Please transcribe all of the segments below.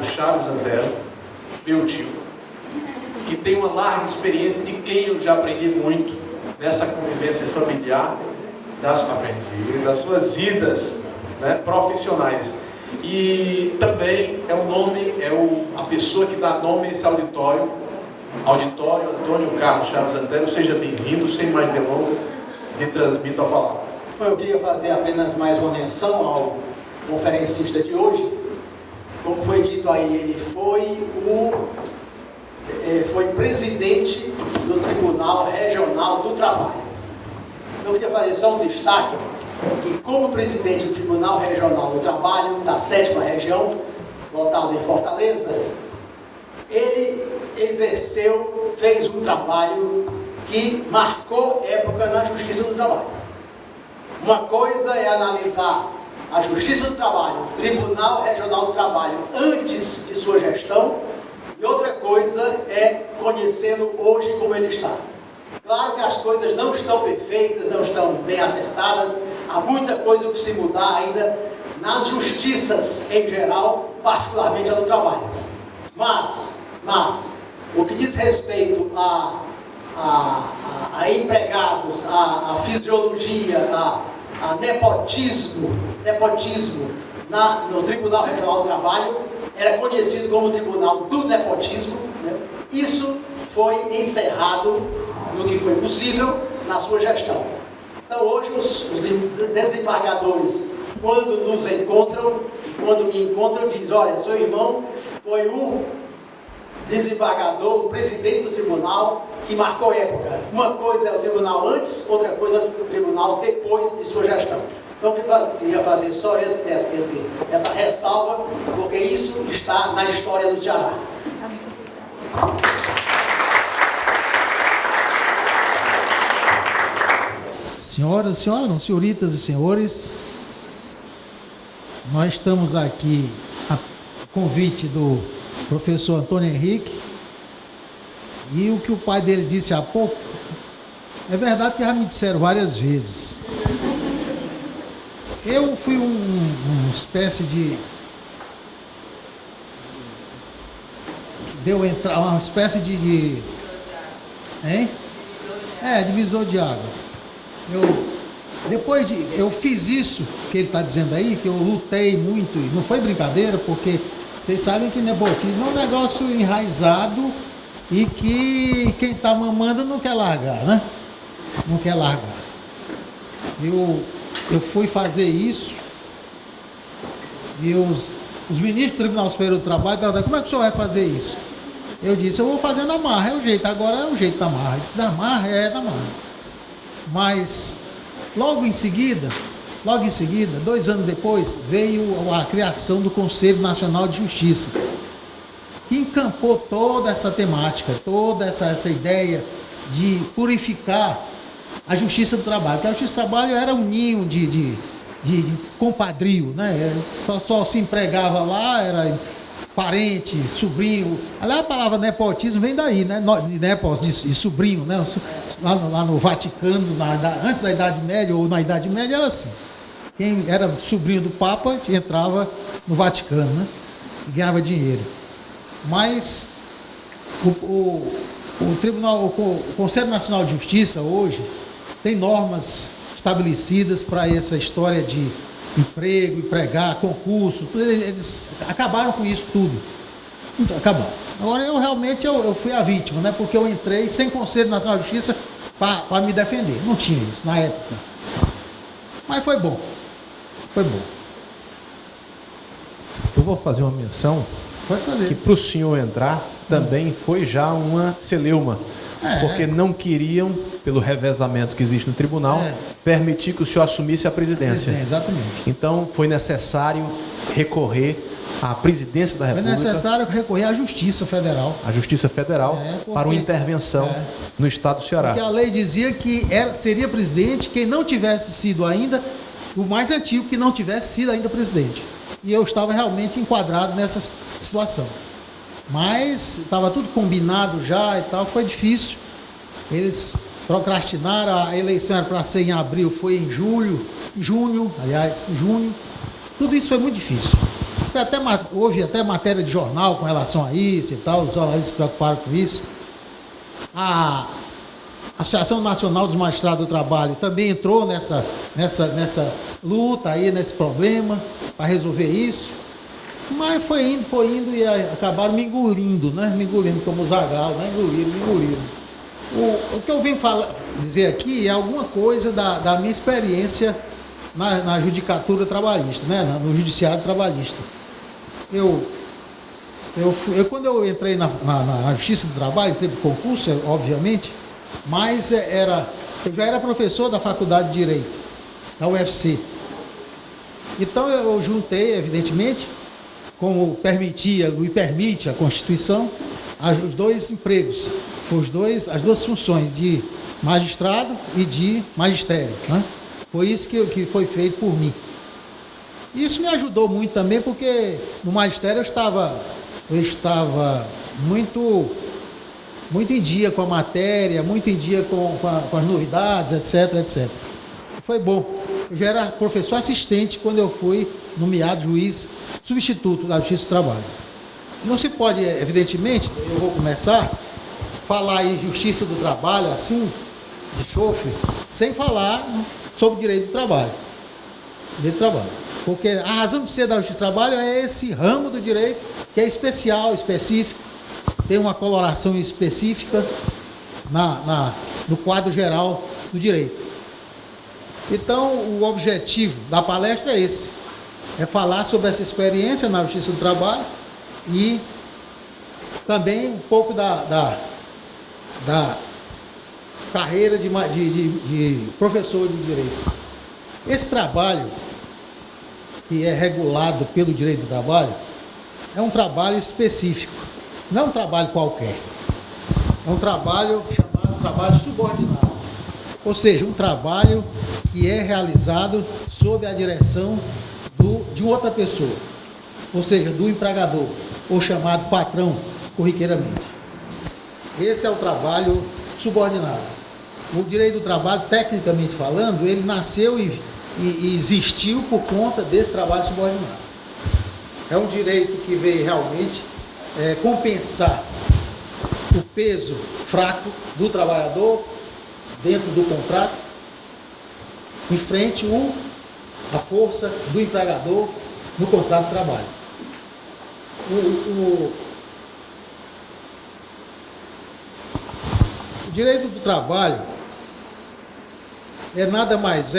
Carlos Chaves Antero, meu tio, que tem uma larga experiência, de quem eu já aprendi muito nessa convivência familiar, das suas idas, né, profissionais. E também a pessoa que dá nome a esse auditório Antônio Carlos Chaves Antero. Seja bem-vindo. Sem mais delongas, lhe transmito a palavra. Eu queria fazer apenas mais uma menção ao conferencista de hoje. Como foi dito aí, ele foi presidente do Tribunal Regional do Trabalho. Eu queria fazer só um destaque, que como presidente do Tribunal Regional do Trabalho, da 7ª Região, lotado em Fortaleza, ele fez um trabalho que marcou época na Justiça do Trabalho. Uma coisa é analisar a Justiça do Trabalho, o Tribunal Regional do Trabalho, antes de sua gestão, e outra coisa é conhecê-lo hoje como ele está. Claro que as coisas não estão perfeitas, não estão bem acertadas, há muita coisa que se mudar ainda nas justiças em geral, particularmente a do trabalho. Mas o que diz respeito a empregados, a fisiologia, a nepotismo no Tribunal Regional do Trabalho, era conhecido como Tribunal do Nepotismo, né? Isso foi encerrado no que foi possível na sua gestão. Então hoje os desembargadores, quando nos encontram, quando me encontram, dizem: olha, seu irmão foi o desembargador, o presidente do tribunal que marcou época. Uma coisa é o tribunal antes, outra coisa é o tribunal depois de sua gestão. Então eu queria fazer só essa ressalva, porque isso está na história do Ceará. Senhoritas e senhores, nós estamos aqui a convite do professor Antônio Henrique, e o que o pai dele disse há pouco é verdade, que já me disseram várias vezes. Eu fui uma espécie de uma espécie de divisor de águas. Eu fiz isso que ele está dizendo aí, que eu lutei muito, e não foi brincadeira, porque vocês sabem que nepotismo é um negócio enraizado e que quem está mamando não quer largar, né? Não quer largar. Eu fui fazer isso e os ministros do Tribunal Superior do Trabalho perguntaram: como é que o senhor vai fazer isso? Eu disse: eu vou fazer na marra, é o jeito, agora é o jeito da marra. Se da marra, é da marra. Mas logo em seguida, 2 anos depois, veio a criação do Conselho Nacional de Justiça, que encampou toda essa temática, toda essa ideia de purificar a Justiça do Trabalho. Porque a Justiça do Trabalho era um ninho de compadrio, né? Só se empregava lá, era parente, sobrinho. Aliás, a palavra nepotismo vem daí, né? Nepos, de sobrinho, né? Lá no Vaticano, antes da Idade Média ou na Idade Média, era assim. Quem era sobrinho do Papa entrava no Vaticano, né? E ganhava dinheiro. Mas o Conselho Nacional de Justiça hoje tem normas estabelecidas para essa história de emprego, empregar, concurso, eles acabaram com isso tudo. Então, acabaram. Agora eu fui a vítima, né? Porque eu entrei sem Conselho Nacional de Justiça para me defender. Não tinha isso na época. Mas foi bom. Foi bom. Eu vou fazer uma menção que para o senhor entrar também foi já uma celeuma. Porque não queriam, pelo revezamento que existe no tribunal, permitir que o senhor assumisse a presidência. Exatamente. Então foi necessário recorrer à presidência da República. Foi necessário recorrer à Justiça Federal. À Justiça Federal, para uma intervenção no estado do Ceará. Porque a lei dizia que seria presidente quem não tivesse sido ainda, o mais antigo que não tivesse sido ainda presidente. E eu estava realmente enquadrado nessa situação. Mas estava tudo combinado já e tal, foi difícil. Eles procrastinaram, a eleição era para ser em abril, foi em junho. Tudo isso foi muito difícil. houve até matéria de jornal com relação a isso e tal, os jornalistas se preocuparam com isso. A Associação Nacional dos Magistrados do Trabalho também entrou nessa luta aí, nesse problema, para resolver isso. Mas foi indo e acabaram me engolindo, como o Zagallo, me engoliram. O que eu venho dizer aqui é alguma coisa da minha experiência na judicatura trabalhista, no judiciário trabalhista. Quando eu entrei na Justiça do Trabalho, entrei para o concurso, obviamente, mas eu já era professor da Faculdade de Direito, da UFC. Então eu juntei, evidentemente, como permitia e permite a Constituição, os dois empregos, as duas funções de magistrado e de magistério. Foi isso que foi feito por mim. Isso me ajudou muito também, porque no magistério eu estava muito em dia com a matéria, muito em dia com as novidades, etc. Foi bom. Eu já era professor assistente quando eu fui nomeado juiz substituto da Justiça do Trabalho. Não se pode, evidentemente, eu vou começar a falar em Justiça do Trabalho, assim, de chofre, sem falar sobre direito do trabalho. Direito do trabalho. Porque a razão de ser da Justiça do Trabalho é esse ramo do direito que é especial, específico, tem uma coloração específica no quadro geral do direito. Então, o objetivo da palestra é esse, é falar sobre essa experiência na Justiça do Trabalho e também um pouco da carreira de professor de direito. Esse trabalho, que é regulado pelo direito do trabalho, é um trabalho específico, não é um trabalho qualquer, é um trabalho chamado trabalho subordinado, ou seja, um trabalho que é realizado sob a direção de outra pessoa, ou seja, do empregador, ou chamado patrão, corriqueiramente. Esse é o trabalho subordinado. O direito do trabalho, tecnicamente falando, ele nasceu e existiu por conta desse trabalho subordinado. É um direito que veio realmente compensar o peso fraco do trabalhador dentro do contrato, em frente à força do empregador no contrato de trabalho. O direito do trabalho nada mais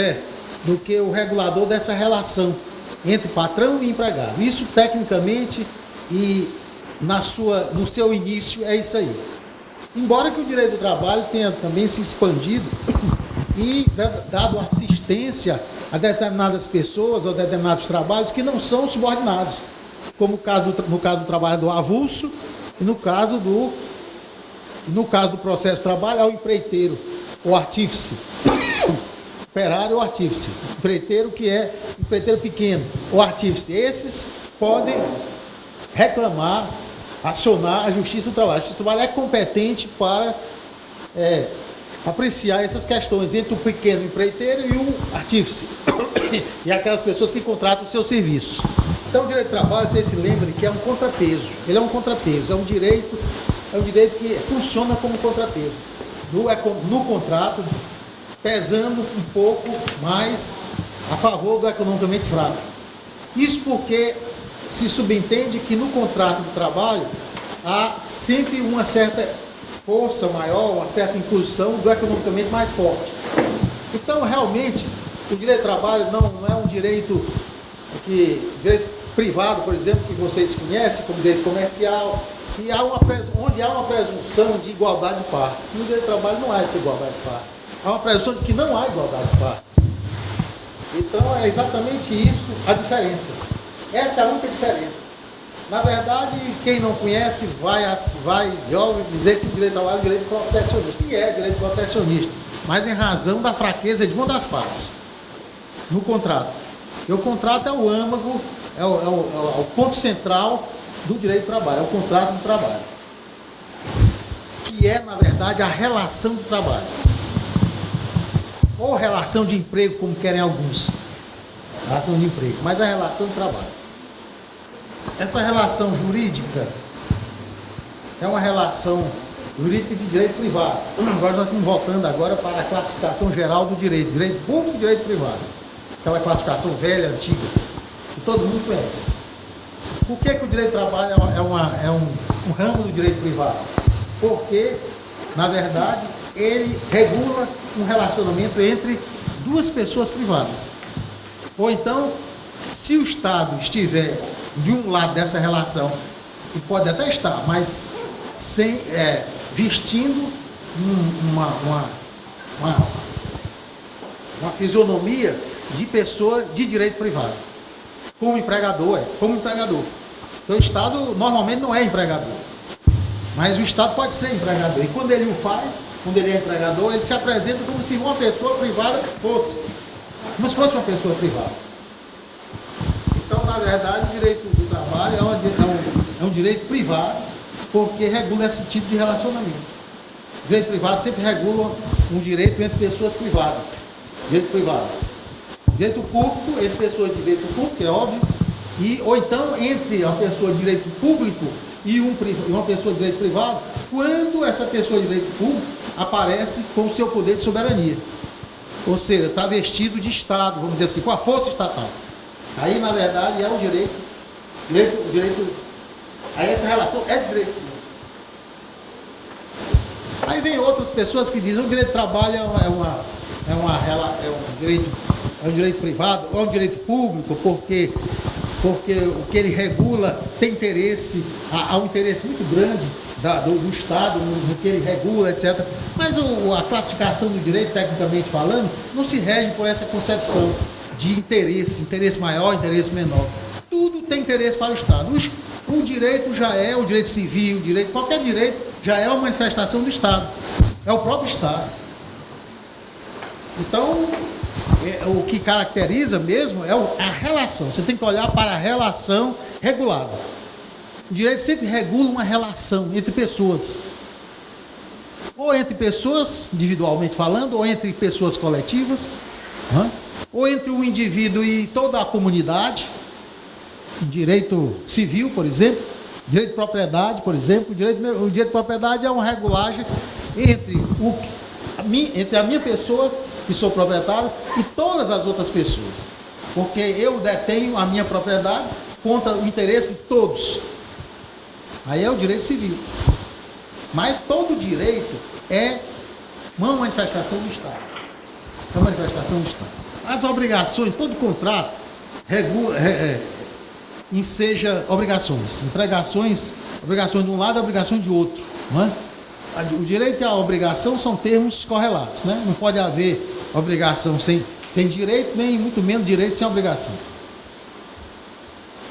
do que o regulador dessa relação entre patrão e empregado. Isso tecnicamente e no seu início é isso aí. Embora que o direito do trabalho tenha também se expandido e dado assistência a determinadas pessoas ou determinados trabalhos que não são subordinados, como no caso do trabalhador avulso e no caso do processo de trabalho ao empreiteiro ou artífice, operário ou artífice, empreiteiro que é empreiteiro pequeno ou artífice. Esses podem reclamar, acionar a Justiça do Trabalho. A Justiça do Trabalho é competente para apreciar essas questões entre o pequeno empreiteiro e o artífice e aquelas pessoas que contratam o seu serviço. Então, o direito do trabalho, vocês se lembrem que é um contrapeso. Ele é um contrapeso, é um direito que funciona como contrapeso no contrato, pesando um pouco mais a favor do economicamente fraco. Isso porque se subentende que no contrato de trabalho há sempre uma certa força maior, uma certa inclusão do economicamente mais forte. Então, realmente, o direito do trabalho não é um direito privado, por exemplo, que vocês conhecem como direito comercial, onde há uma presunção de igualdade de partes. No direito do trabalho não há essa igualdade de partes. Há uma presunção de que não há igualdade de partes. Então, é exatamente isso a diferença. Essa é a única diferença. Na verdade, quem não conhece vai dizer que o direito do trabalho é um direito protecionista. E é direito protecionista, mas em razão da fraqueza de uma das partes no contrato. E o contrato é o âmago, é o ponto central do direito do trabalho, é o contrato do trabalho, que é, na verdade, a relação de trabalho. Ou relação de emprego, como querem alguns. Relação de emprego, mas a relação de trabalho. essa relação jurídica é uma relação jurídica de direito privado. Agora nós estamos voltando agora para a classificação geral do direito público e direito privado. Aquela classificação velha, antiga, que todo mundo conhece. Por que o direito do trabalho é um ramo do direito privado? Porque, na verdade, ele regula um relacionamento entre duas pessoas privadas. Ou então, se o Estado estiver de um lado dessa relação, e pode até estar, mas vestindo uma fisionomia de pessoa de direito privado, como empregador. Então o Estado normalmente não é empregador, mas o Estado pode ser empregador, e quando ele o faz, quando ele é empregador, ele se apresenta como se uma pessoa privada fosse, como se fosse uma pessoa privada. Então, na verdade, o direito do trabalho é um direito privado, porque regula esse tipo de relacionamento. O direito privado sempre regula um direito entre pessoas privadas. Direito privado. Direito público, entre pessoas de direito público, é óbvio, ou então entre uma pessoa de direito público e uma pessoa de direito privado, quando essa pessoa de direito público aparece com o seu poder de soberania. Ou seja, travestido de Estado, vamos dizer assim, com a força estatal. Aí, na verdade, é o direito, aí essa relação é de direito público. Aí vem outras pessoas que dizem que o direito do trabalho é um direito privado, ou é um direito público, porque o que ele regula tem interesse, há um interesse muito grande do Estado no que ele regula, etc. Mas a classificação do direito, tecnicamente falando, não se rege por essa concepção de interesse maior, interesse menor. Tudo tem interesse para o Estado. O direito já é o direito civil, qualquer direito já é uma manifestação do Estado. É o próprio Estado. Então, o que caracteriza mesmo é a relação. Você tem que olhar para a relação regulada. O direito sempre regula uma relação entre pessoas. Ou entre pessoas, individualmente falando, ou entre pessoas coletivas, ou entre um indivíduo e toda a comunidade. Direito civil, por exemplo, direito de propriedade, por exemplo. O direito de propriedade é uma regulagem entre a minha pessoa, que sou proprietário, e todas as outras pessoas. Porque eu detenho a minha propriedade contra o interesse de todos. Aí é o direito civil. Mas todo direito é uma manifestação do Estado. É uma manifestação do Estado. As obrigações, todo contrato enseja obrigações. Obrigações de um lado e obrigações de outro. Não é? O direito e a obrigação são termos correlatos. Né? Não pode haver obrigação sem direito, nem muito menos direito sem obrigação.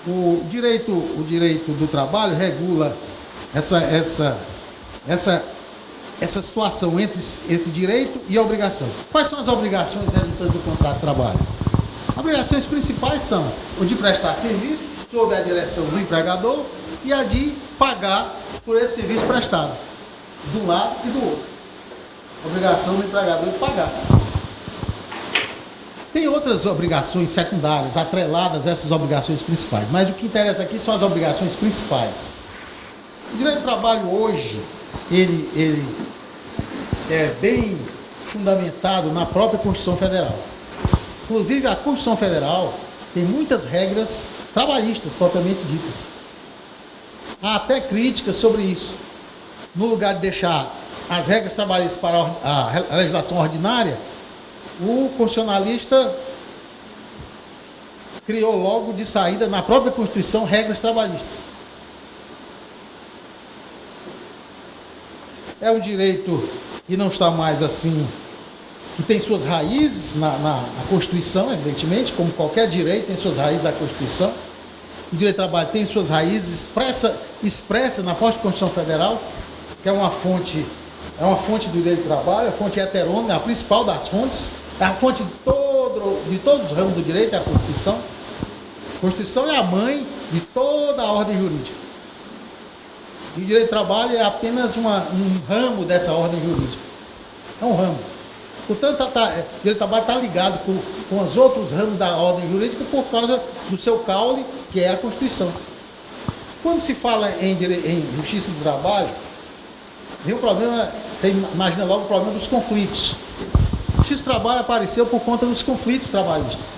O direito do trabalho regula essa situação entre direito e obrigação. Quais são as obrigações resultantes do contrato de trabalho? As obrigações principais são o de prestar serviço sob a direção do empregador e a de pagar por esse serviço prestado, de um lado e do outro. A obrigação do empregador de pagar. Tem outras obrigações secundárias, atreladas a essas obrigações principais, mas o que interessa aqui são as obrigações principais. O direito do trabalho hoje, ele é bem fundamentado na própria Constituição Federal. Inclusive, a Constituição Federal tem muitas regras trabalhistas, propriamente ditas. Há até críticas sobre isso. No lugar de deixar as regras trabalhistas para a legislação ordinária, o constitucionalista criou logo de saída na própria Constituição regras trabalhistas. É um direito que não está mais assim, que tem suas raízes na Constituição, evidentemente, como qualquer direito tem suas raízes na Constituição. O direito do trabalho tem suas raízes expressa na própria Constituição Federal, que é uma fonte do direito do trabalho, a fonte heterônima, a principal das fontes, é a fonte de todos os ramos do direito, é a Constituição. A Constituição é a mãe de toda a ordem jurídica. E o direito do trabalho é apenas um ramo dessa ordem jurídica. É um ramo. Portanto, o direito do trabalho está ligado com os outros ramos da ordem jurídica por causa do seu caule, que é a Constituição. Quando se fala em justiça do trabalho, vem um problema, você imagina logo o problema dos conflitos. A justiça do trabalho apareceu por conta dos conflitos trabalhistas.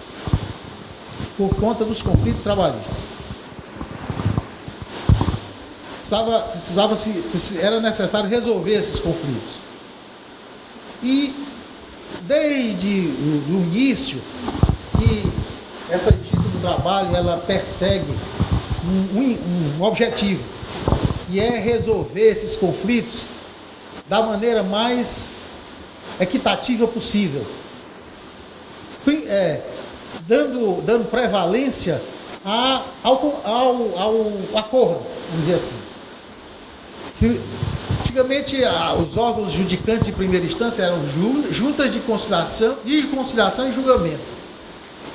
Por conta dos conflitos trabalhistas. Era necessário resolver esses conflitos. E desde o início que essa justiça do trabalho ela persegue um objetivo, que é resolver esses conflitos da maneira mais equitativa possível, dando prevalência ao acordo, vamos dizer assim. Antigamente, os órgãos judicantes de primeira instância eram juntas de conciliação e julgamento.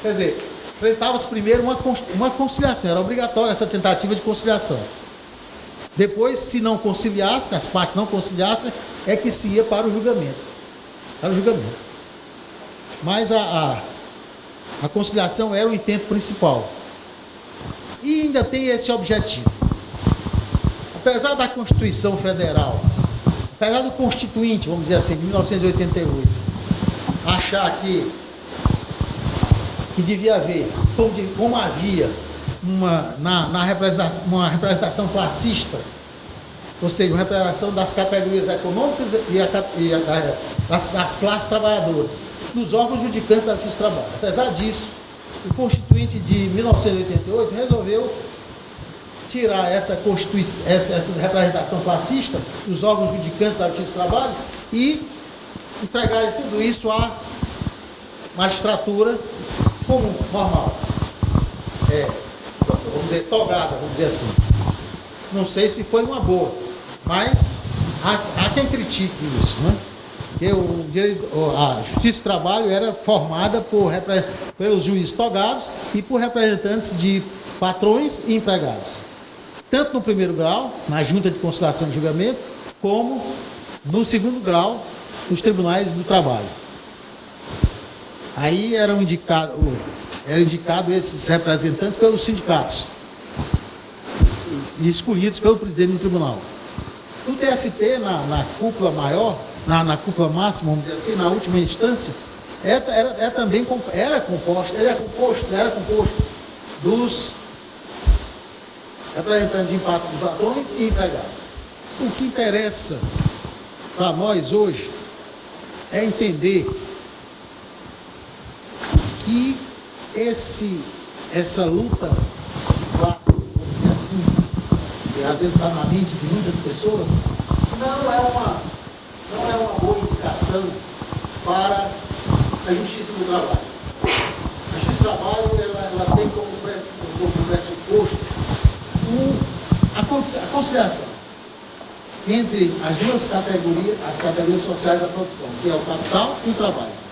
Quer dizer, enfrentava-se primeiro uma conciliação, era obrigatória essa tentativa de conciliação. Depois, se não conciliasse, as partes não conciliassem, é que se ia para o julgamento. Mas a conciliação era o intento principal. E ainda tem esse objetivo. Apesar da Constituição Federal, apesar do Constituinte, vamos dizer assim, de 1988, achar que devia haver, como havia uma representação classista, ou seja, uma representação das categorias econômicas e das classes trabalhadoras, nos órgãos judicantes da Justiça do Trabalho. Apesar disso, o Constituinte de 1988 resolveu tirar essa representação classista dos órgãos judicantes da Justiça do Trabalho e entregar tudo isso à magistratura comum, normal. Vamos dizer, togada, vamos dizer assim. Não sei se foi uma boa, mas há quem critique isso, né? Porque a Justiça do Trabalho era formada pelos juízes togados e por representantes de patrões e empregados. Tanto no primeiro grau, na Junta de Conciliação e Julgamento, como no segundo grau, nos tribunais do trabalho. Aí eram indicados esses representantes pelos sindicatos e escolhidos pelo presidente do tribunal. No TST, na cúpula maior, na cúpula máxima, vamos dizer assim, na última instância, era composto dos representantes de patrões e empregados. O que interessa para nós hoje é entender que essa luta de classe, vamos dizer assim, que às vezes está na mente de muitas pessoas, não é uma boa indicação para a justiça do trabalho. A justiça do trabalho ela tem como pressuposto a conciliação entre as duas categorias, as categorias sociais da produção, que é o capital e o trabalho.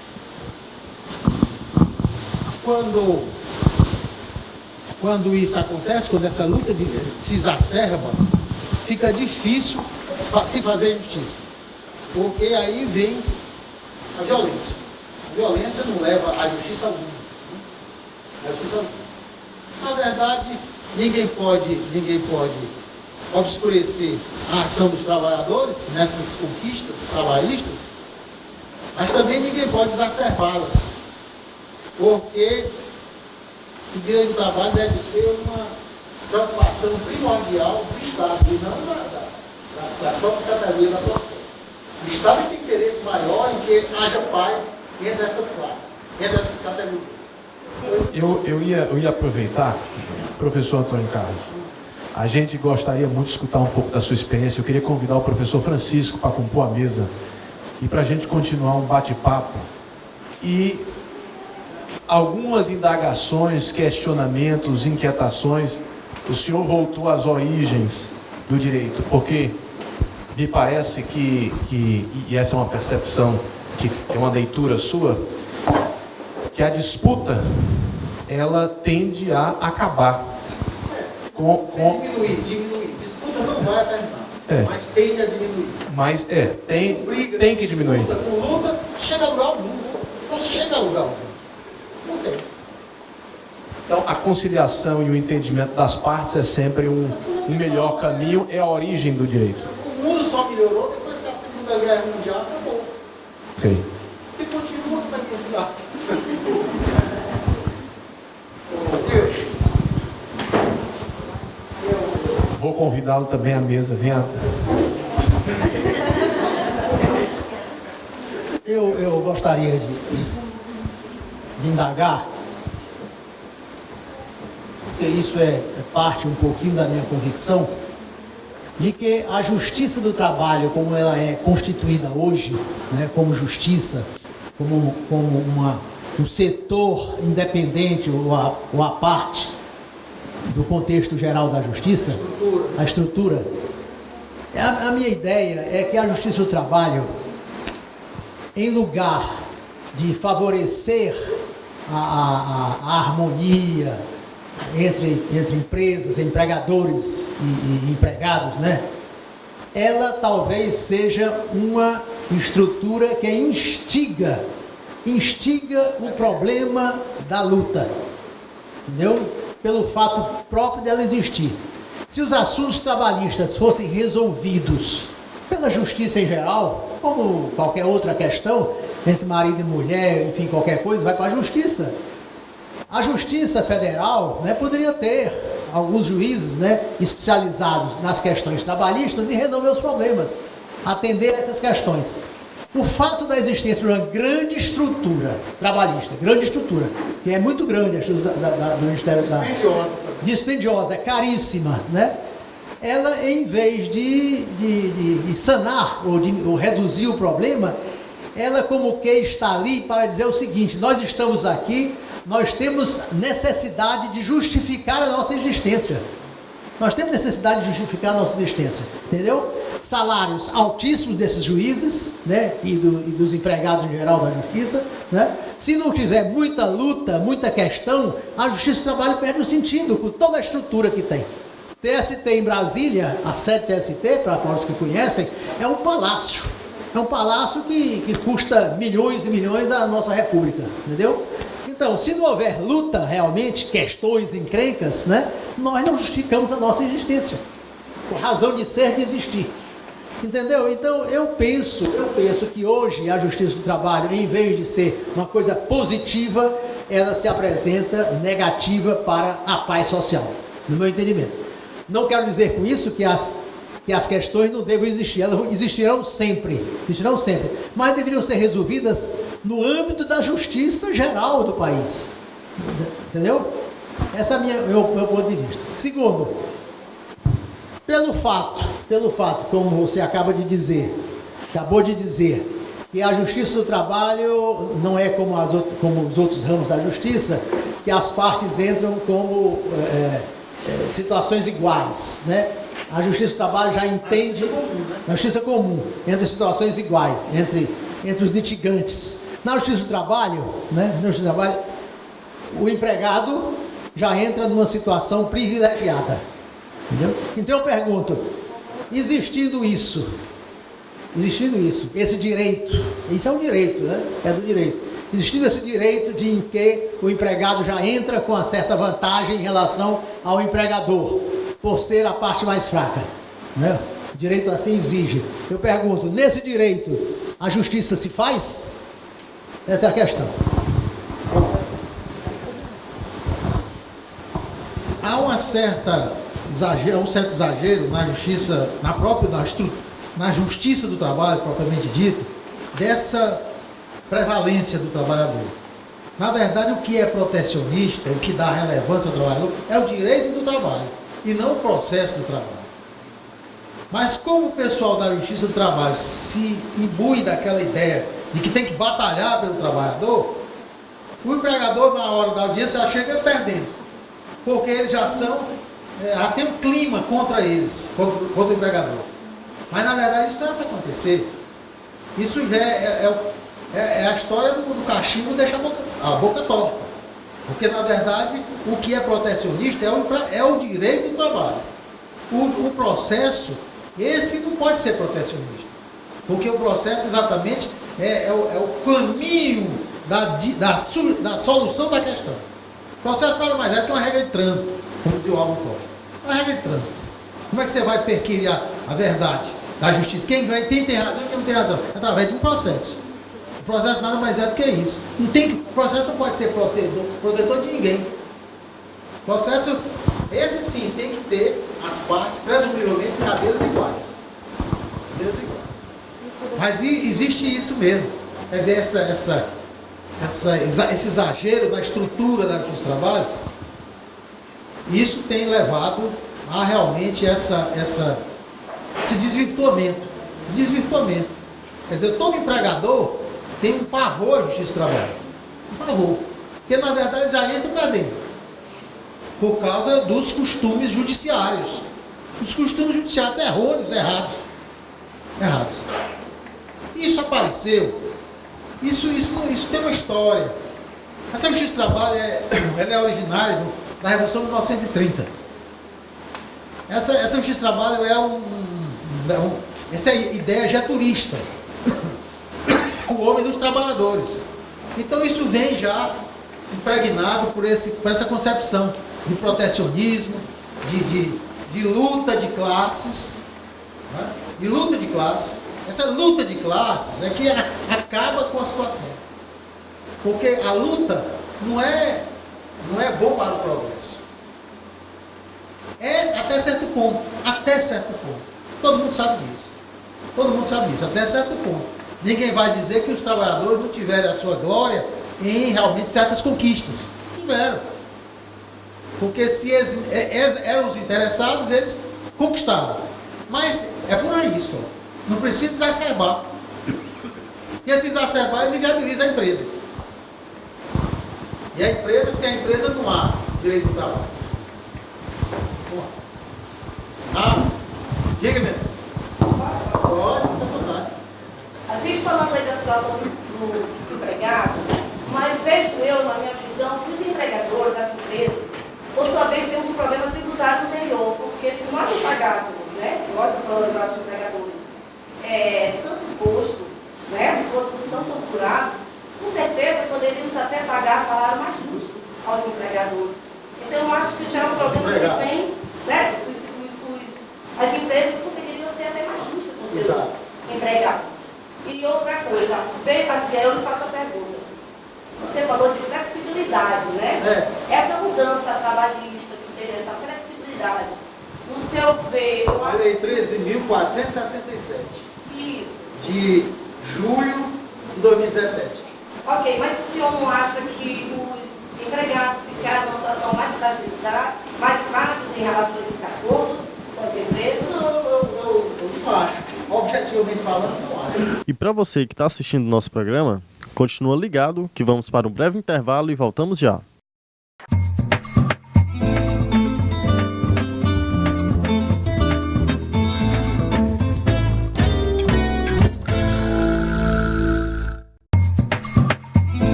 Quando isso acontece, quando essa luta se exacerba, fica difícil se fazer justiça. Porque aí vem a violência. A violência não leva à justiça alguma. Na verdade, ninguém pode obscurecer a ação dos trabalhadores nessas conquistas trabalhistas, mas também ninguém pode exacerbá-las. Porque o direito do trabalho deve ser uma preocupação primordial do Estado e não das próprias categorias da produção. O Estado tem interesse maior em que haja paz entre essas classes, entre essas categorias. Eu ia aproveitar, professor Antônio Carlos, a gente gostaria muito de escutar um pouco da sua experiência. Eu queria convidar o professor Francisco para compor a mesa e para a gente continuar um bate-papo e algumas indagações, questionamentos, inquietações. O senhor voltou às origens do direito, porque me parece que e essa é uma percepção, que é uma leitura sua, que a disputa, ela tende a acabar. Diminuir. Disputa não vai terminar, mas tende a diminuir. Mas tem que diminuir. Com luta, chega a lugar algum. Não se chega a lugar algum. Não tem. Então, a conciliação e o entendimento das partes é sempre um um melhor caminho, é a origem do direito. O mundo só melhorou depois que a Segunda Guerra Mundial acabou. Sim. Se continua, como é que mudar? Vou convidá-lo também à mesa. Venha. Eu gostaria de indagar, porque isso é parte um pouquinho da minha convicção, de que a justiça do trabalho, como ela é constituída hoje, né, como justiça, como um setor independente ou a parte do contexto geral da justiça, a estrutura, a minha ideia é que a justiça do trabalho, em lugar de favorecer a harmonia entre empresas, empregadores e empregados, né? Ela talvez seja uma estrutura que instiga o problema da luta, entendeu? Pelo fato próprio dela existir. Se os assuntos trabalhistas fossem resolvidos pela justiça em geral, como qualquer outra questão, entre marido e mulher, enfim, qualquer coisa, vai para a justiça. A Justiça Federal, né, poderia ter alguns juízes, né, especializados nas questões trabalhistas e resolver os problemas, atender essas questões. O fato da existência de uma grande estrutura trabalhista, grande estrutura, que é muito grande, a estrutura do Ministério da... Dispendiosa, caríssima, né? Ela, em vez de sanar ou reduzir o problema, ela como que está ali para dizer o seguinte: nós estamos aqui, nós temos necessidade de justificar a nossa existência. Nós temos necessidade de justificar a nossa existência, entendeu? Salários altíssimos desses juízes, né, e dos empregados em geral da justiça, né? Se não tiver muita luta, muita questão, a justiça do trabalho perde o sentido, com toda a estrutura que tem. TST em Brasília, a sede TST, para os que conhecem, é um palácio. É um palácio que custa milhões e milhões à nossa república, entendeu? Então, se não houver luta realmente, questões, encrencas, né, nós não justificamos a nossa existência, por razão de ser, de existir. Entendeu? Então, eu penso que hoje a justiça do trabalho, em vez de ser uma coisa positiva, ela se apresenta negativa para a paz social, no meu entendimento. Não quero dizer com isso que as questões não devem existir, elas existirão sempre, mas deveriam ser resolvidas no âmbito da justiça geral do país, entendeu? Esse é meu ponto de vista. Segundo, pelo fato, como você acabou de dizer, que a justiça do trabalho não é como os outros ramos da justiça, que as partes entram como situações iguais, né? A justiça do trabalho já entende, na justiça comum, entre situações iguais, entre os litigantes. Na justiça do trabalho, né? Na justiça do trabalho, o empregado já entra numa situação privilegiada, entendeu? Então eu pergunto, existindo isso, esse direito, isso é um direito, né? É do direito. Existindo esse direito em que o empregado já entra com uma certa vantagem em relação ao empregador, por ser a parte mais fraca, né? O direito assim exige. Eu pergunto, nesse direito, a justiça se faz? Essa é a questão. Há um certo exagero na justiça, na justiça do trabalho, propriamente dito, dessa prevalência do trabalhador. Na verdade, o que é protecionista, o que dá relevância ao trabalhador, é o direito do trabalho, e não o processo do trabalho. Mas como o pessoal da justiça do trabalho se imbui daquela ideia de que tem que batalhar pelo trabalhador, o empregador, na hora da audiência, já chega perdendo, porque eles já tem um clima contra eles, contra o empregador. Mas na verdade isso não é para acontecer. Isso já é a história do cachimbo deixar a boca torta. Porque na verdade o que é protecionista é o direito do trabalho. O processo, esse não pode ser protecionista. Porque o processo exatamente é o caminho da solução da questão. O processo nada mais é que uma regra de trânsito, como dizia o Álvaro Costa. Uma regra de trânsito. Como é que você vai perquirir a verdade da justiça? Quem tem razão e quem não tem razão? Através de um processo. O processo nada mais é do que isso. O processo não pode ser protetor de ninguém. O processo, esse sim, tem que ter as partes, presumivelmente, cadeiras iguais. Cadeiras iguais. Mas existe isso mesmo. Quer dizer, esse exagero da estrutura da justiça do trabalho, isso tem levado a realmente esse desvirtuamento. Quer dizer, todo empregador tem um pavor à justiça do trabalho. Um pavor. Porque, na verdade, já entra cadê? Por causa dos costumes judiciários. Os costumes judiciários errôneos, errados. Isso apareceu. Isso tem uma história. Essa justiça do trabalho ela é originária da Revolução de 1930. Essa justiça do trabalho essa é a ideia getulista. O homem dos trabalhadores. Então isso vem já impregnado por essa concepção de protecionismo, de luta de classes, né? De luta de classes. Essa luta de classes é que acaba com a situação. Porque a luta não é bom para o progresso. É até certo ponto. Todo mundo sabe disso. Até certo ponto. Ninguém vai dizer que os trabalhadores não tiveram a sua glória em realmente certas conquistas. Tiveram. Porque se eles eram os interessados, eles conquistaram. Mas é por aí só. Não precisa exacerbar. Porque se exacerbar, eles inviabilizam a empresa. E a empresa, sem a empresa não há direito do trabalho. Diga, minha filha. Pode, fica à vontade. A gente falando aí da situação do empregado, mas vejo eu, na minha visão, que os empregadores, as empresas, por sua vez, temos um problema tributário anterior, porque se nós não pagássemos, né, nós falando dos empregadores, tanto imposto, né, fôssemos tão procurados, com certeza poderíamos até pagar salário mais justo aos empregadores. Então, eu acho que já é um problema que vem, né, as empresas conseguiriam ser até mais justas com seus empregados. E outra coisa, assim, eu lhe faço a pergunta. Você falou de flexibilidade, né? Essa mudança trabalhista que teve essa flexibilidade, no seu ver, eu acho... Lei 13.467. Isso. De julho de 2017. Ok, mas o senhor não acha que os empregados ficaram numa situação mais fragilizada, mais fracos em relação a esses acordos com as empresas? Eu não acho. Objetivamente falando, não acho. E para você que está assistindo o nosso programa, continua ligado que vamos para um breve intervalo e voltamos já.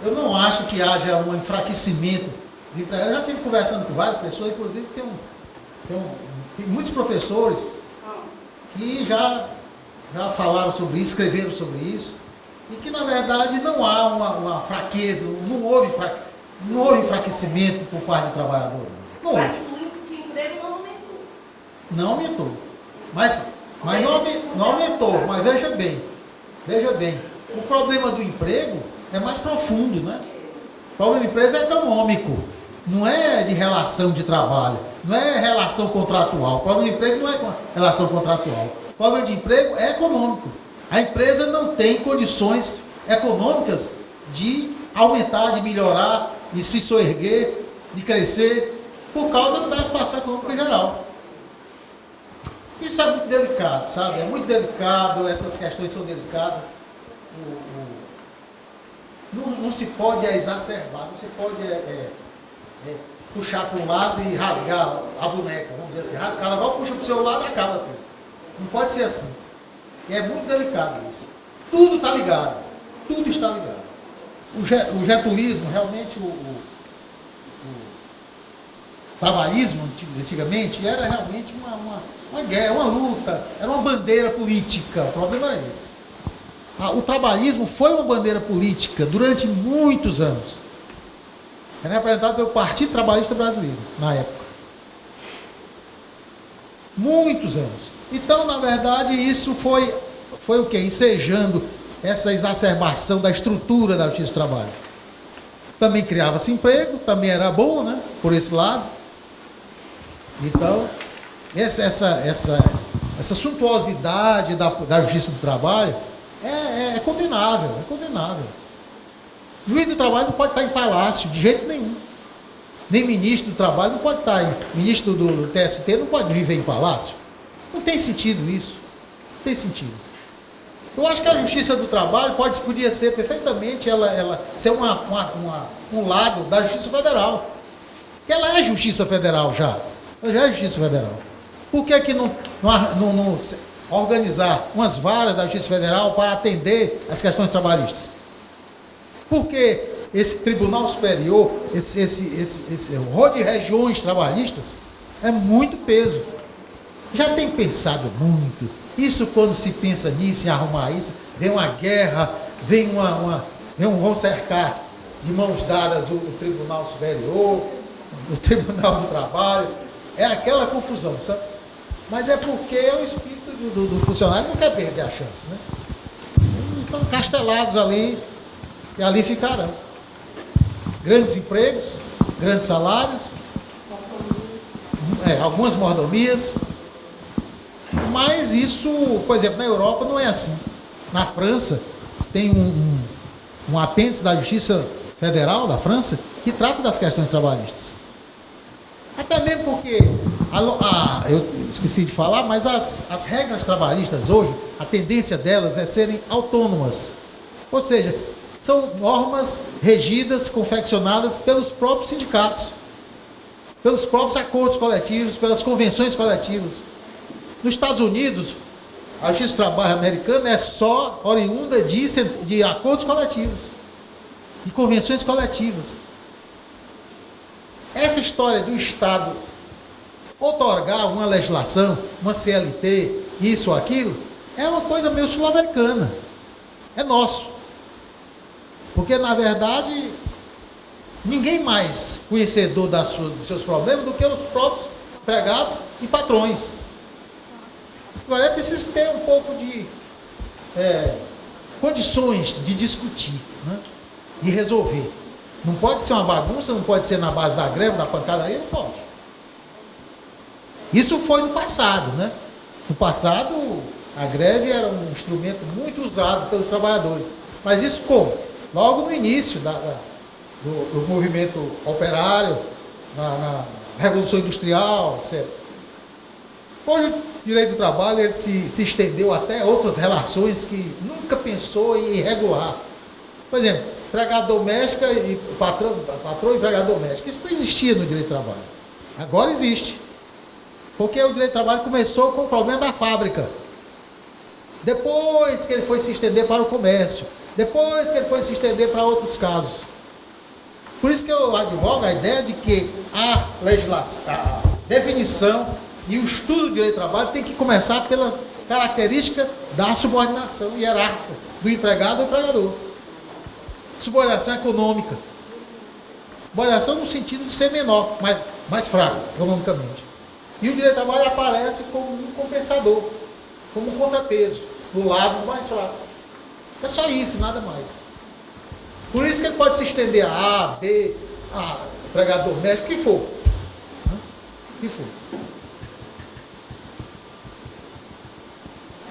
Eu não acho que haja um enfraquecimento. Eu já estive conversando com várias pessoas, inclusive tem muitos professores que já falaram sobre isso, escreveram sobre isso, e que na verdade não há uma fraqueza, não houve enfraquecimento por parte do trabalhador. Não houve. Mas o índice de emprego não aumentou. Não aumentou. Mas não aumentou, mas veja bem, o problema do emprego é mais profundo, né? O problema do emprego é econômico. Não é de relação de trabalho, não é relação contratual. O problema de emprego não é relação contratual. O problema de emprego é econômico. A empresa não tem condições econômicas de aumentar, de melhorar, de se soerguer, de crescer, por causa da situação econômica geral. Isso é muito delicado, sabe? É muito delicado, essas questões são delicadas. Não se pode exacerbar, não se pode puxar para um lado e rasgar a boneca, vamos dizer assim. Cada qual puxa para o seu lado e acaba tudo. Não pode ser assim. E é muito delicado isso. Tudo está ligado. Tudo está ligado. O getulismo, realmente, o trabalhismo, antigamente, era realmente uma guerra, uma luta, era uma bandeira política. O problema era esse. O trabalhismo foi uma bandeira política durante muitos anos. Era representado pelo Partido Trabalhista Brasileiro, na época. Muitos anos. Então, na verdade, isso foi o quê? Ensejando essa exacerbação da estrutura da Justiça do Trabalho. Também criava-se emprego, também era bom, né? Por esse lado. Então, essa suntuosidade da Justiça do Trabalho é condenável, é condenável. O juiz do trabalho não pode estar em palácio, de jeito nenhum. Nem ministro do trabalho não pode estar ministro do TST não pode viver em palácio. Não tem sentido isso. Não tem sentido. Eu acho que a Justiça do Trabalho podia ser perfeitamente ela ser um lado da Justiça Federal. Porque ela é Justiça Federal já. Ela já é Justiça Federal. Por que não organizar umas varas da Justiça Federal para atender as questões trabalhistas? Porque esse Tribunal Superior, esse rol de regiões trabalhistas, é muito peso. Já tem pensado muito. Isso, quando se pensa nisso, em arrumar isso, vem uma guerra, vão cercar de mãos dadas o Tribunal Superior, o Tribunal do Trabalho. É aquela confusão, sabe? Mas é porque o espírito do funcionário não quer perder a chance, né? Eles estão castelados ali e ali ficarão. Grandes empregos, grandes salários, algumas mordomias. Mas isso, por exemplo, na Europa não é assim. Na França tem um apêndice da Justiça Federal da França que trata das questões trabalhistas. Até mesmo porque, eu esqueci de falar, mas as regras trabalhistas hoje, a tendência delas é serem autônomas. Ou seja, são normas regidas, confeccionadas pelos próprios sindicatos, pelos próprios acordos coletivos, pelas convenções coletivas. Nos Estados Unidos, a Justiça do Trabalho americana é só oriunda de acordos coletivos, de convenções coletivas. Essa história do Estado outorgar uma legislação, uma CLT, isso ou aquilo, é uma coisa meio sul-americana. É nosso. Porque, na verdade, ninguém mais conhecedor dos seus problemas do que os próprios empregados e patrões. Agora, é preciso ter um pouco de condições de discutir, né? De resolver. Não pode ser uma bagunça, não pode ser na base da greve, da pancadaria, não pode. Isso foi no passado, né? No passado, a greve era um instrumento muito usado pelos trabalhadores. Mas isso como? Logo no início do movimento operário, na Revolução Industrial, etc. Hoje, o direito do trabalho ele se estendeu até outras relações que nunca pensou em regular. Por exemplo, empregado doméstica e patrão e empregado doméstico. Isso não existia no direito do trabalho. Agora existe. Porque o direito do trabalho começou com o problema da fábrica. Depois que ele foi se estender para o comércio. Depois que ele foi se estender para outros casos. Por isso que eu advogo a ideia de que a legislação, a definição e o estudo do direito do trabalho tem que começar pela característica da subordinação hierárquica do empregado ao empregador. Subordinação econômica. Subordinação no sentido de ser menor, mais fraco economicamente. E o direito do trabalho aparece como um compensador, como um contrapeso, do lado mais fraco. É só isso, nada mais. Por isso que ele pode se estender a A, B, a empregado doméstico, o que for. O que for.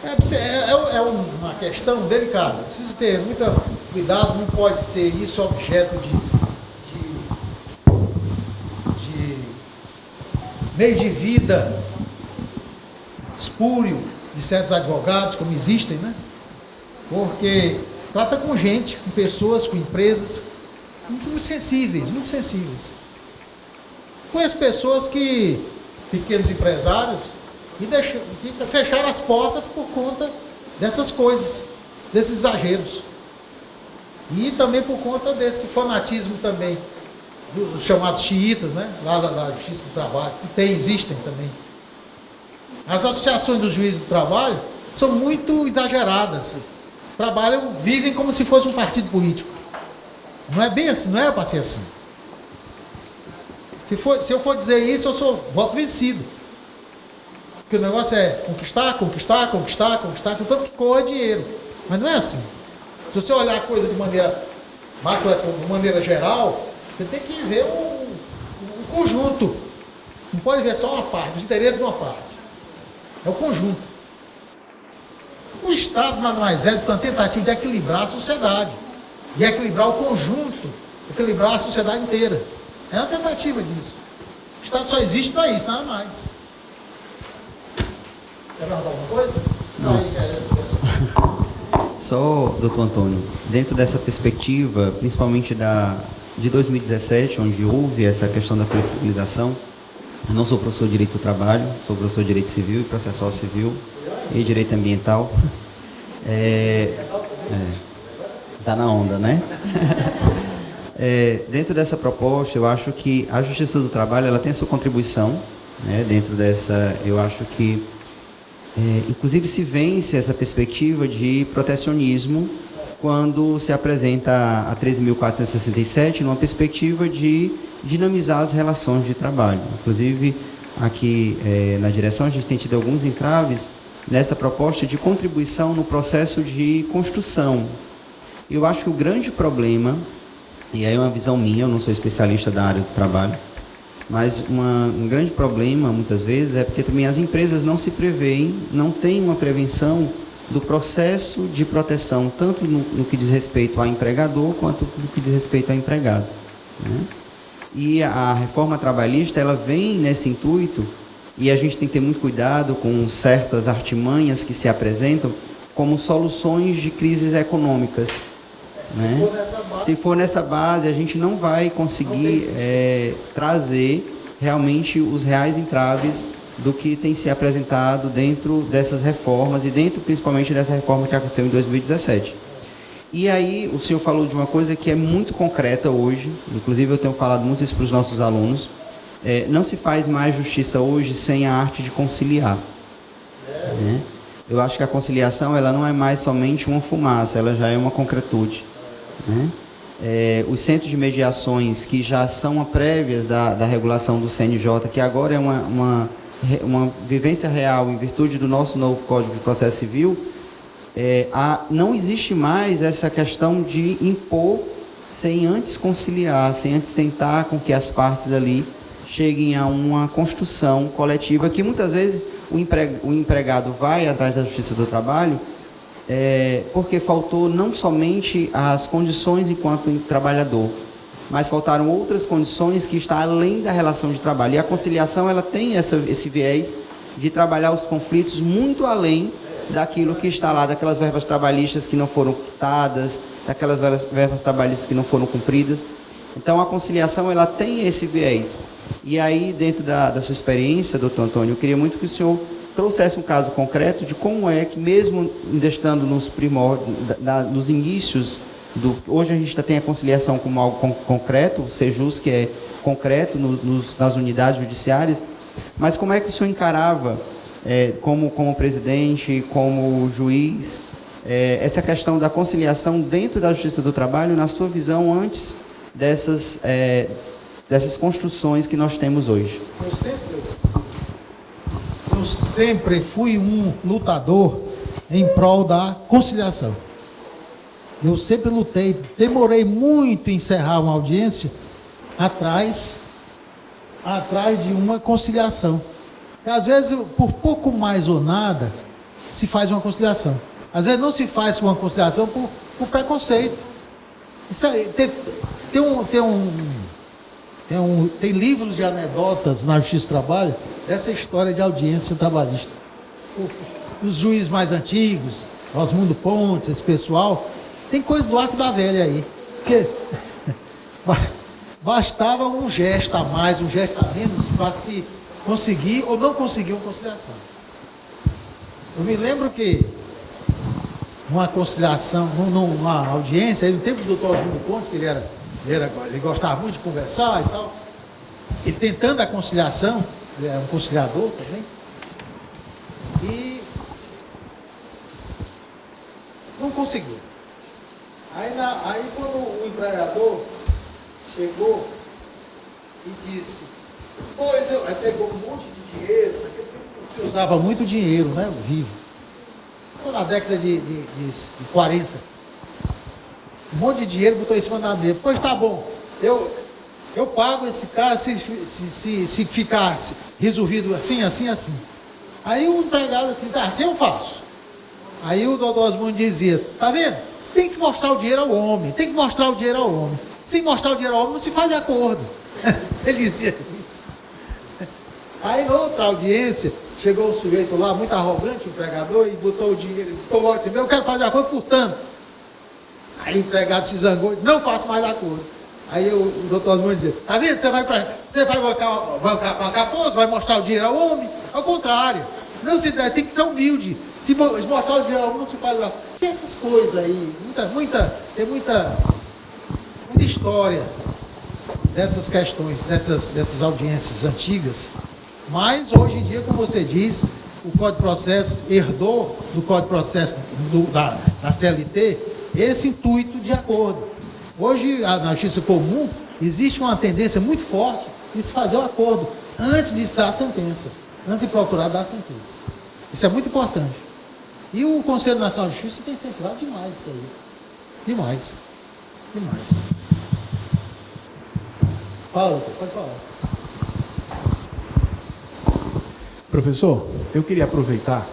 É uma questão delicada. Precisa ter muito cuidado, não pode ser isso objeto de meio de vida espúrio de certos advogados, como existem, né? Porque trata com gente, com pessoas, com empresas muito sensíveis, muito sensíveis. Conheço pessoas pequenos empresários, que fecharam as portas por conta dessas coisas, desses exageros. E também por conta desse fanatismo também, dos chamados xiitas, né? Lá da Justiça do Trabalho, que existem também. As associações dos juízes do trabalho são muito exageradas. trabalham, vivem como se fosse um partido político. Não é bem assim, não era para ser assim. Se eu for dizer isso, eu sou voto vencido. Porque o negócio é conquistar, contanto que corra dinheiro. Mas não é assim. Se você olhar a coisa de maneira de maneira geral, você tem que ver o conjunto. Não pode ver só uma parte, os interesses de uma parte. É o conjunto. O Estado nada mais é do que uma tentativa de equilibrar a sociedade. De equilibrar o conjunto, equilibrar a sociedade inteira. É uma tentativa disso. O Estado só existe para isso, nada mais. Quer perguntar alguma coisa? Nossa. Só, doutor Antônio, dentro dessa perspectiva, principalmente de 2017, onde houve essa questão da flexibilização, eu não sou professor de Direito do Trabalho, sou professor de Direito Civil e Processual Civil e Direito Ambiental. Tá na onda, né? Dentro dessa proposta, eu acho que a Justiça do Trabalho ela tem a sua contribuição, né? Dentro dessa, eu acho que inclusive se vence essa perspectiva de protecionismo quando se apresenta a 13.467 numa perspectiva de dinamizar as relações de trabalho. Inclusive, aqui na direção a gente tem tido alguns entraves nessa proposta de contribuição no processo de construção. Eu acho que o grande problema, e aí é uma visão minha, eu não sou especialista da área do trabalho, mas um grande problema, muitas vezes, é porque também as empresas não se preveem, não têm uma prevenção do processo de proteção, tanto no que diz respeito ao empregador, quanto no que diz respeito ao empregado, né? E a reforma trabalhista, ela vem nesse intuito, e a gente tem que ter muito cuidado com certas artimanhas que se apresentam como soluções de crises econômicas, né? Se for nessa base, a gente não vai conseguir trazer realmente os reais entraves do que tem se apresentado dentro dessas reformas e dentro principalmente dessa reforma que aconteceu em 2017. E aí o senhor falou de uma coisa que é muito concreta hoje, inclusive eu tenho falado muito isso para os nossos alunos, não se faz mais justiça hoje sem a arte de conciliar, né? Eu acho que a conciliação ela não é mais somente uma fumaça, ela já é uma concretude, né? Os centros de mediações que já são prévias da regulação do CNJ, que agora é uma vivência real em virtude do nosso novo Código de Processo Civil, não existe mais essa questão de impor sem antes conciliar, sem antes tentar com que as partes ali cheguem a uma construção coletiva, que muitas vezes o empregado vai atrás da Justiça do Trabalho porque faltou não somente as condições enquanto trabalhador, mas faltaram outras condições que estão além da relação de trabalho. E a conciliação ela tem esse viés de trabalhar os conflitos muito além daquilo que está lá, daquelas verbas trabalhistas que não foram quitadas, daquelas verbas trabalhistas que não foram cumpridas. Então, a conciliação ela tem esse viés. E aí, dentro da sua experiência, doutor Antônio, eu queria muito que o senhor trouxesse um caso concreto de como é que, mesmo estando nos primórdios, nos inícios, hoje a gente tem a conciliação como algo concreto, o SEJUS, que é concreto nas unidades judiciárias, mas como é que o senhor encarava, como presidente, como juiz, essa questão da conciliação dentro da Justiça do Trabalho, na sua visão, antes dessas construções que nós temos hoje? Eu sempre fui um lutador em prol da conciliação. Eu sempre lutei, demorei muito em encerrar uma audiência atrás de uma conciliação. Às vezes, por pouco mais ou nada, se faz uma conciliação. Às vezes não se faz uma conciliação por preconceito. Isso aí, tem livros de anedotas na Justiça do Trabalho dessa história de audiência trabalhista. Os juízes mais antigos, Osmundo Pontes, esse pessoal, tem coisa do arco da velha aí. Porque bastava um gesto a mais, um gesto a menos para se conseguir ou não conseguir uma conciliação. Eu me lembro que numa conciliação, numa audiência, no tempo do doutor Osmundo Pontes, que ele gostava muito de conversar e tal, ele tentando a conciliação, ele era um conciliador também, e o seguinte. Aí quando o empregador chegou e disse, aí pegou um monte de dinheiro, naquele tempo se usava muito dinheiro, né? Vivo. Isso foi na década de 40. Um monte de dinheiro botou em cima da mesa. Pois tá bom, eu pago esse cara se ficar resolvido assim. Aí o empregado assim, tá, assim eu faço. Aí o doutor Osmond dizia, tá vendo? Tem que mostrar o dinheiro ao homem, Sem mostrar o dinheiro ao homem não se faz acordo. Ele dizia isso. Aí na outra audiência, chegou um sujeito lá, muito arrogante, o empregador, e botou o dinheiro, botou logo assim, eu quero fazer acordo por tanto. Aí o empregado se zangou e disse, não faço mais acordo. Aí o doutor Osmond dizia, tá vendo? Você vai bancar poço, vai mostrar o dinheiro ao homem? Ao contrário. Não se deve, tem que ser humilde. Se mostrar o dinheiro ao homem, não se faz acordo. Tem essas coisas aí, tem muita história dessas questões, dessas audiências antigas. Mas hoje em dia, como você diz, o Código de Processo herdou do Código de Processo da CLT esse intuito de acordo. Hoje, na justiça comum, existe uma tendência muito forte de se fazer o acordo antes de dar a sentença, antes de procurar dar a sentença. Isso é muito importante. E o Conselho Nacional de Justiça tem incentivado demais isso aí. Demais. Fala, pode falar. Professor, eu queria aproveitar,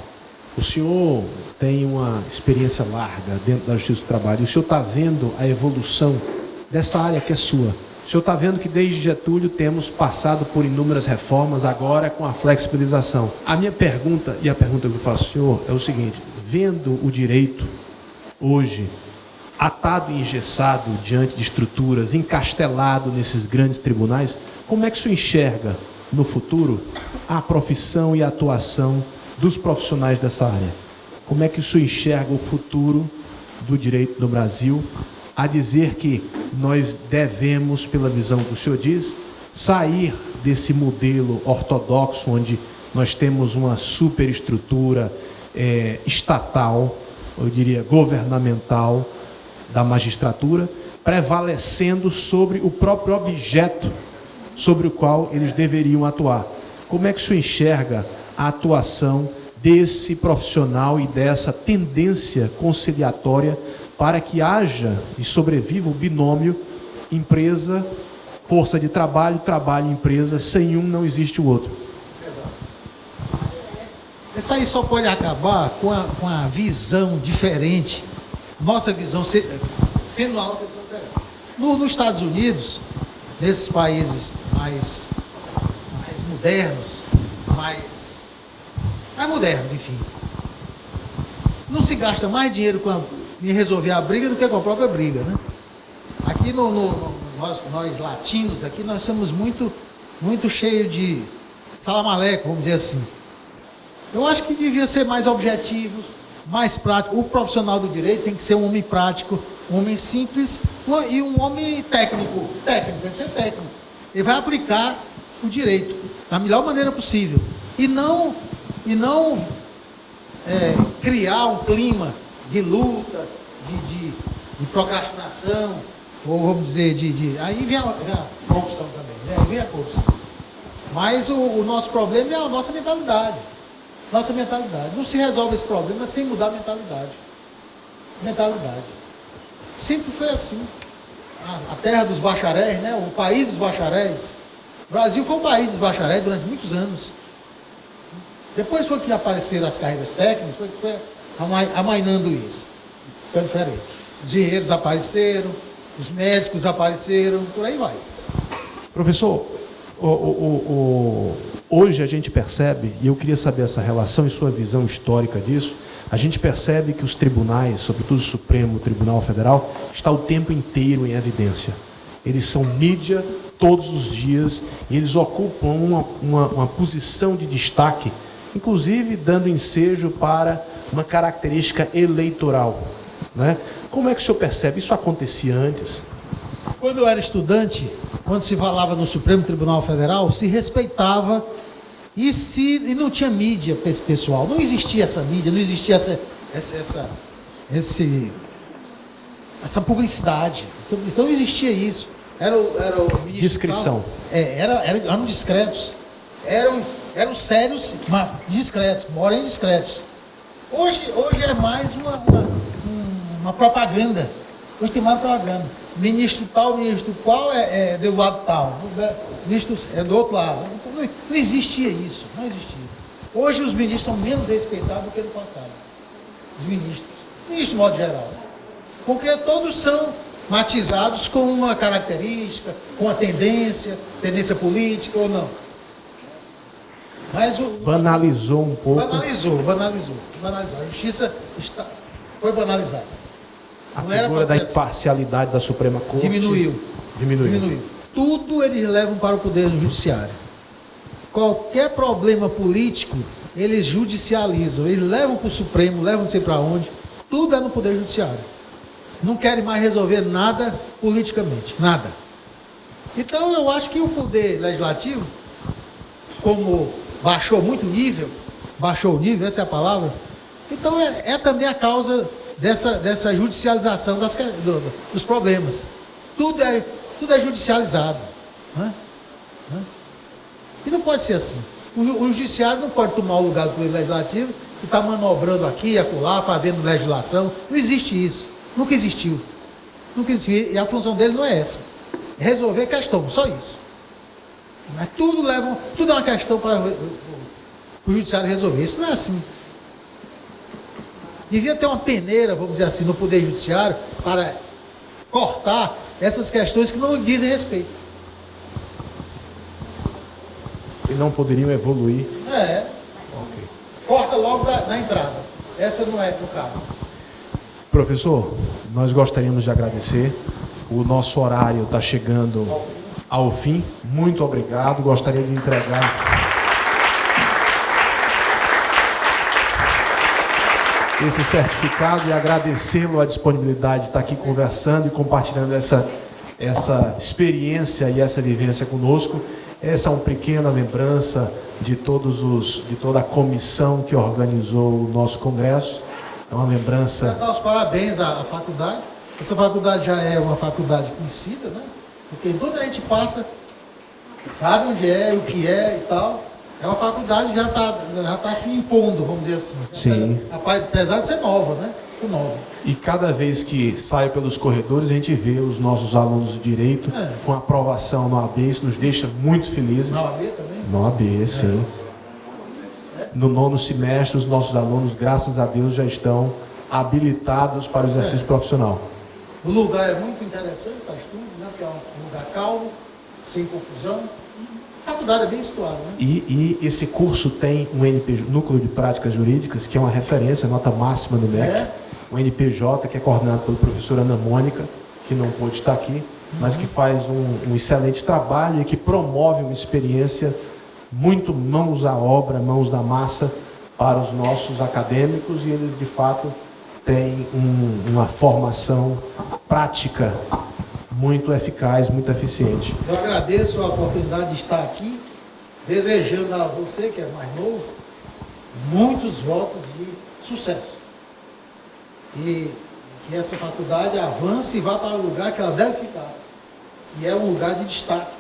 o senhor tem uma experiência larga dentro da Justiça do Trabalho, e o senhor está vendo a evolução dessa área que é sua. O senhor está vendo que desde Getúlio temos passado por inúmeras reformas, agora com a flexibilização. A minha pergunta, e a pergunta que eu faço ao senhor, é o seguinte, vendo o direito hoje atado e engessado diante de estruturas, encastelado nesses grandes tribunais, como é que o senhor enxerga no futuro a profissão e a atuação dos profissionais dessa área? Como é que o senhor enxerga o futuro do direito no Brasil, a dizer que nós devemos, pela visão que o senhor diz, sair desse modelo ortodoxo, onde nós temos uma superestrutura estatal, eu diria governamental, da magistratura, prevalecendo sobre o próprio objeto sobre o qual eles deveriam atuar. Como é que o senhor enxerga a atuação desse profissional e dessa tendência conciliatória para que haja e sobreviva o binômio empresa, força de trabalho, trabalho, empresa, sem um não existe o outro? Isso aí só pode acabar com a visão diferente, nossa visão sendo a nossa visão diferente. Nos Estados Unidos, nesses países mais modernos, mais modernos, enfim, não se gasta mais dinheiro em resolver a briga do que com a própria briga, né? Aqui nós latinos, aqui nós somos muito cheios de salamaleco, vamos dizer assim. Eu acho que devia ser mais objetivos, mais prático. O profissional do direito tem que ser um homem prático, um homem simples e um homem técnico. Deve ser técnico. Ele vai aplicar o direito da melhor maneira possível. E não criar um clima de luta, de procrastinação, ou vamos dizer, aí vem a corrupção também, né? Aí vem a corrupção. Mas o nosso problema é a nossa mentalidade. Não se resolve esse problema sem mudar a mentalidade. Sempre foi assim. A terra dos bacharéis, né? O país dos bacharéis. O Brasil foi o país dos bacharéis durante muitos anos. Depois foi que apareceram as carreiras técnicas, foi amainando isso. Foi diferente. Os engenheiros apareceram, os médicos apareceram, por aí vai. Professor, hoje a gente percebe, e eu queria saber essa relação e sua visão histórica disso, a gente percebe que os tribunais, sobretudo o Supremo Tribunal Federal, está o tempo inteiro em evidência. Eles são mídia todos os dias e eles ocupam uma posição de destaque, inclusive dando ensejo para uma característica eleitoral, né? Como é que o senhor percebe? Isso acontecia antes? Quando eu era estudante, quando se falava no Supremo Tribunal Federal, se respeitava e não tinha mídia para esse pessoal. Não existia essa mídia, não existia essa publicidade. Não existia isso. Era o ministro Discrição. Eram discretos. Eram sérios, mas discretos, porém discretos. Hoje é mais uma propaganda. Hoje tem mais propaganda. Ministro tal, ministro qual é do lado tal. Ministro é do outro lado. Então, não existia isso. Não existia. Hoje os ministros são menos respeitados do que no passado. Os ministros. De modo geral. Porque todos são matizados com uma característica, com uma tendência política ou não. Mas banalizou um pouco. Banalizou. A justiça foi banalizada. A figura da imparcialidade da Suprema Corte diminuiu. Tudo eles levam para o Poder Judiciário. Qualquer problema político, eles judicializam. Eles levam para o Supremo, levam não sei para onde. Tudo é no Poder Judiciário. Não querem mais resolver nada politicamente. Nada. Então, eu acho que o Poder Legislativo, como baixou muito o nível, essa é a palavra, então é também a causa dessa judicialização dos problemas. Tudo é judicializado. Né? E não pode ser assim. O judiciário não pode tomar o lugar do Poder Legislativo e estar manobrando aqui e acolá, fazendo legislação. Não existe isso. Nunca existiu. E a função dele não é essa. É resolver questão, só isso. Mas tudo é uma questão para o judiciário resolver. Isso não é assim. Devia ter uma peneira, vamos dizer assim, no Poder Judiciário para cortar essas questões que não lhe dizem respeito. E não poderiam evoluir. Okay. Corta logo da entrada. Essa não é o caso. Professor, nós gostaríamos de agradecer. O nosso horário está chegando ao fim. Muito obrigado. Gostaria de entregar esse certificado e agradecê-lo a disponibilidade de estar aqui conversando e compartilhando essa experiência e essa vivência conosco. Essa é uma pequena lembrança de toda a comissão que organizou o nosso congresso. É uma lembrança. Dar os parabéns à faculdade. Essa faculdade já é uma faculdade conhecida, né? Porque toda a gente passa, sabe onde é, o que é e tal. É uma faculdade que já está se impondo, vamos dizer assim. Sim. Apesar de ser nova, né? Nova. E cada vez que sai pelos corredores, a gente vê os nossos alunos de Direito com aprovação no AB. Isso nos deixa muito felizes. Na OAB também? No AB, sim. No 9º semestre, os nossos alunos, graças a Deus, já estão habilitados para o exercício profissional. O lugar é muito interessante para estudo, né? Porque é um lugar calmo, sem confusão. A faculdade é bem situada, né? E esse curso tem um NP, Núcleo de Práticas Jurídicas, que é uma referência, nota máxima no MEC. O NPJ, que é coordenado pela professora Ana Mônica, que não pôde estar aqui, mas que faz um excelente trabalho e que promove uma experiência muito mãos à obra, mãos da massa para os nossos acadêmicos, e eles, de fato, têm uma formação prática muito eficaz, muito eficiente. Eu agradeço a oportunidade de estar aqui, desejando a você, que é mais novo, muitos votos de sucesso. E que essa faculdade avance e vá para o lugar que ela deve ficar, que é um lugar de destaque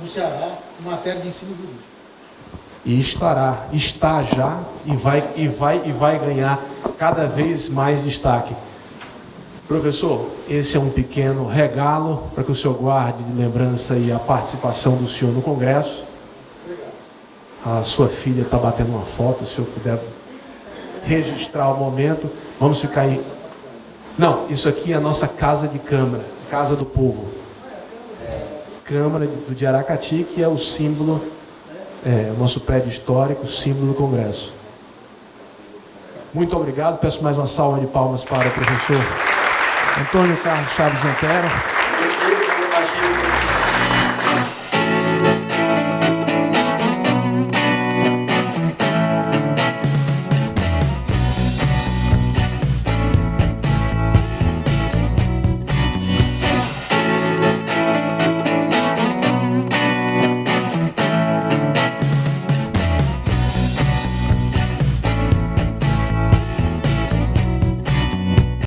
no Ceará, em matéria de ensino jurídico. E está já e vai ganhar cada vez mais destaque. Professor, esse é um pequeno regalo para que o senhor guarde de lembrança e a participação do senhor no Congresso. A sua filha está batendo uma foto, se o senhor puder registrar o momento. Vamos ficar aí. Não, isso aqui é a nossa Casa de Câmara, Casa do Povo. Câmara de Aracati, que é o símbolo, o nosso prédio histórico, símbolo do Congresso. Muito obrigado. Peço mais uma salva de palmas para o professor Antônio Carlos Chaves Antero.